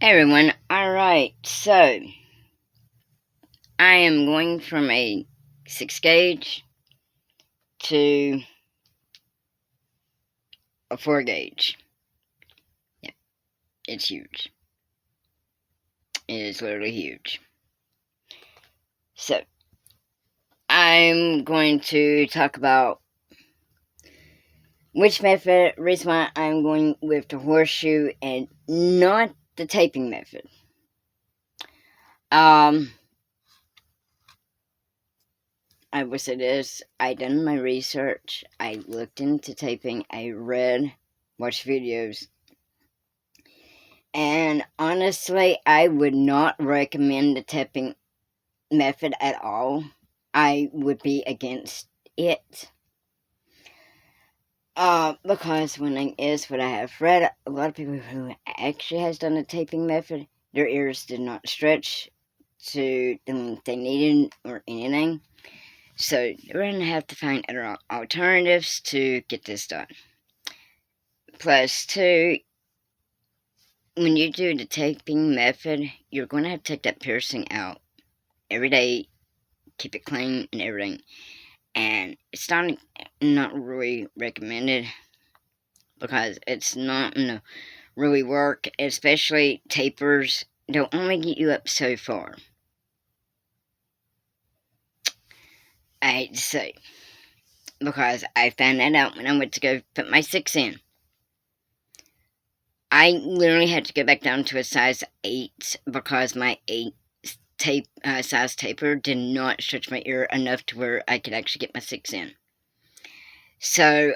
Hey everyone, alright, so I am going from a 6 gauge to a 4 gauge. Yeah, it's huge. It is literally huge. So, I'm going to talk about which method, reason why I'm going with the horseshoe and not the taping method. I will say this, I done my research, I looked into taping, I read, watched videos, and honestly, I would not recommend the taping method at all. I would be against it. Because one thing is what I have read, a lot of people who actually has done the taping method, their ears did not stretch to the length they needed or anything. So we're gonna have to find other alternatives to get this done. Plus, two, when you do the taping method, you're gonna have to take that piercing out every day, keep it clean and everything. And it's not really recommended because it's not gonna really work, especially tapers. They'll only get you up so far. I hate to say, because I found that out when I went to go put my 6 in. I literally had to go back down to a size 8 because my 8 size taper did not stretch my ear enough to where I could actually get my 6 in. So,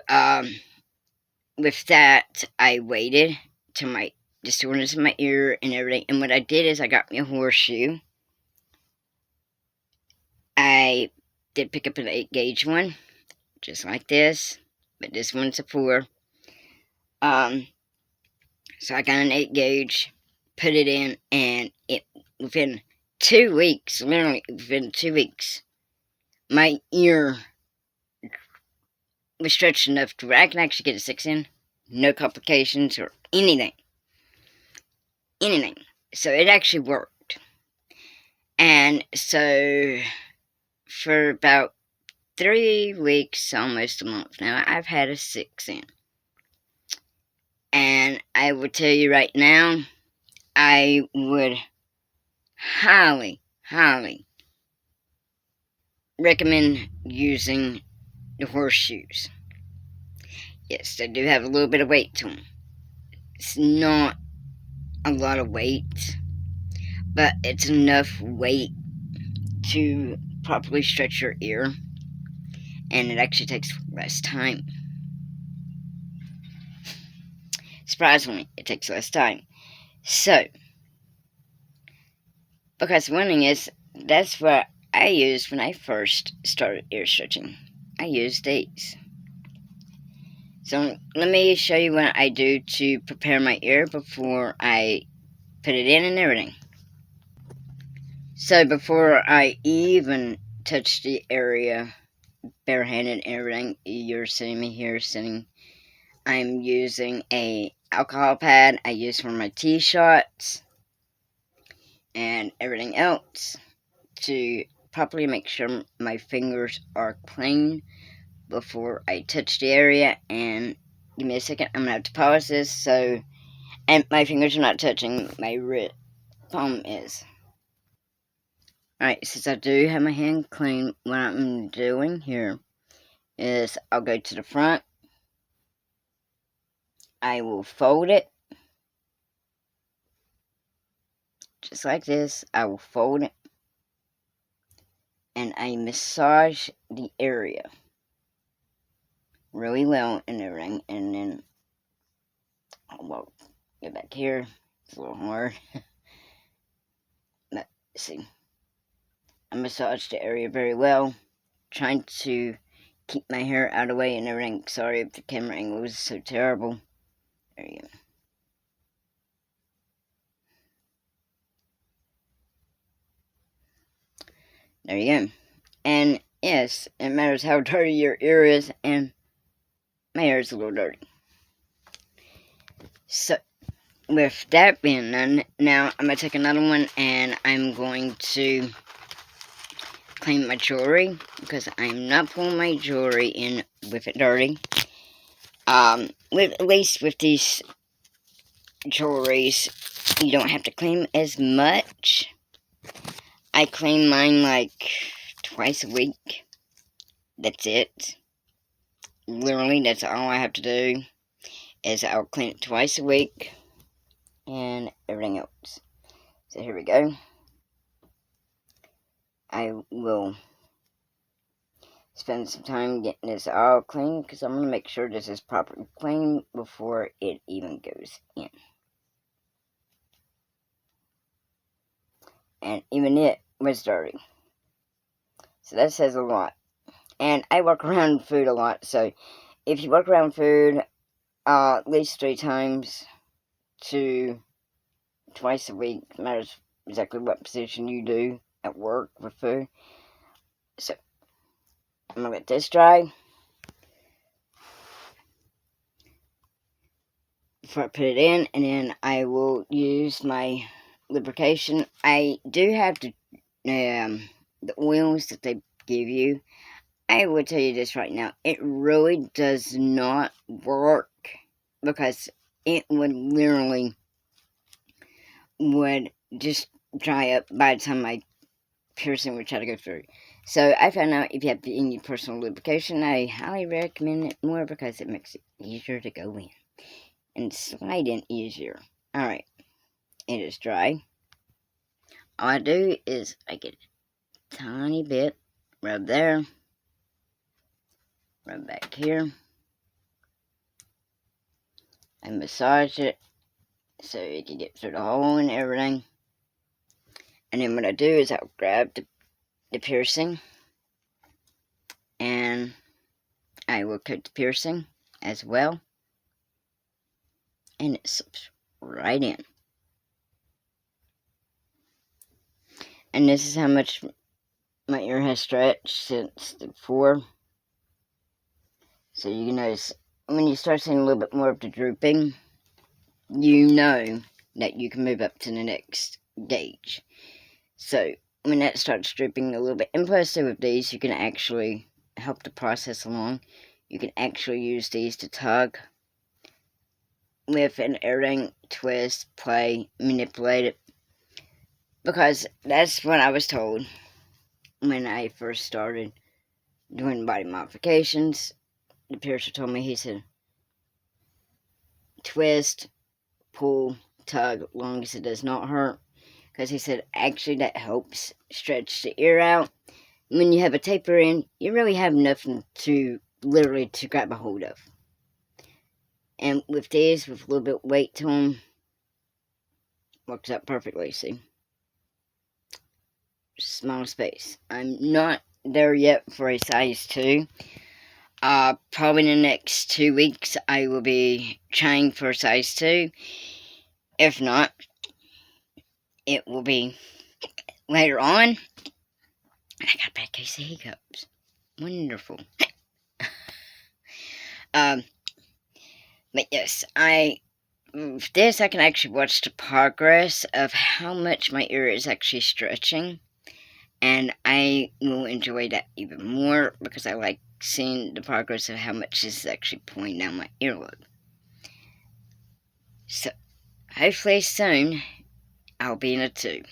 with that, I waited till my the soreness in my ear and everything. And what I did is I got me a horseshoe. I did pick up an 8 gauge one, just like this, but this one's a 4. So I got an 8 gauge, put it in, and it within 2 weeks, literally within 2 weeks, my ear was stretched enough to where I can actually get a 6 in, no complications or anything. So it actually worked. And so for about 3 weeks, almost a month now, I've had a 6 in. And I will tell you right now, I would highly recommend using the horseshoes. Yes, they do have a little bit of weight to them. It's not a lot of weight, but it's enough weight to properly stretch your ear, and it actually takes less time. Surprisingly, it takes less time. So, because one thing is, that's what I used when I first started ear stretching. I used these. So, let me show you what I do to prepare my ear before I put it in and everything. So, before I even touch the area barehanded and everything, you're seeing me here sitting. I'm using a alcohol pad I use for my tea shots and everything else to properly make sure my fingers are clean before I touch the area. And give me a second, I'm gonna have to pause this so and my fingers are not touching my palm is. Alright, since I do have my hand clean, what I'm doing here is I'll go to the front, I will fold it just like this. I will fold it and I massage the area really well and everything, and then I'll get back here. It's a little hard. But see, I massage the area very well, trying to keep my hair out of the way and everything. Sorry if the camera angle was so terrible. There you go. There you go. And yes, it matters how dirty your ear is, and my hair is a little dirty. So, with that being done, now I'm going to take another one and I'm going to clean my jewelry, because I'm not pulling my jewelry in with it dirty. At least with these jewelries, you don't have to clean as much. I clean mine like twice a week. That's it. Literally, that's all I have to do, is I'll clean it twice a week and everything else. So here we go. I will spend some time getting this all clean, because I'm going to make sure this is properly clean before it even goes in. And even it was dirty. So that says a lot. And I work around food a lot, so if you work around food at least 3 times to twice a week, matters exactly what position you do at work with food. So I'm gonna let this dry before I put it in, and then I will use my lubrication. I do have the oils that they give you. I will tell you this right now, it really does not work, because it would just dry up by the time my piercing would try to go through. So I found out if you have any personal lubrication, I highly recommend it more, because it makes it easier to go in and slide in easier. Alright, it is dry. All I do is I get a tiny bit, rub there, rub back here. I massage it so you can get through the hole and everything. And then what I do is I'll grab the piercing, and I will coat the piercing as well, and it slips right in. And this is how much my ear has stretched since before. So you can notice when you start seeing a little bit more of the drooping, you know that you can move up to the next gauge. So when that starts drooping a little bit, and plus with these, you can actually help the process along. You can actually use these to tug with an earring, twist, play, manipulate it. Because that's what I was told when I first started doing body modifications. The piercer told me, he said, twist, pull, tug, as long as it does not hurt. Because he said, actually, that helps stretch the ear out. When you have a taper in, you really have nothing to literally to grab a hold of. And with these, with a little bit of weight to them, works out perfectly, see? Small space. I'm not there yet for a size 2. Probably in the next 2 weeks, I will be trying for a size 2. If not, it will be later on. And I got a bad case of hiccups. Wonderful. But yes, with this, I can actually watch the progress of how much my ear is actually stretching. And I will enjoy that even more, because I like seeing the progress of how much is actually pulling down my earlobe. So, hopefully soon, I'll be in a 2.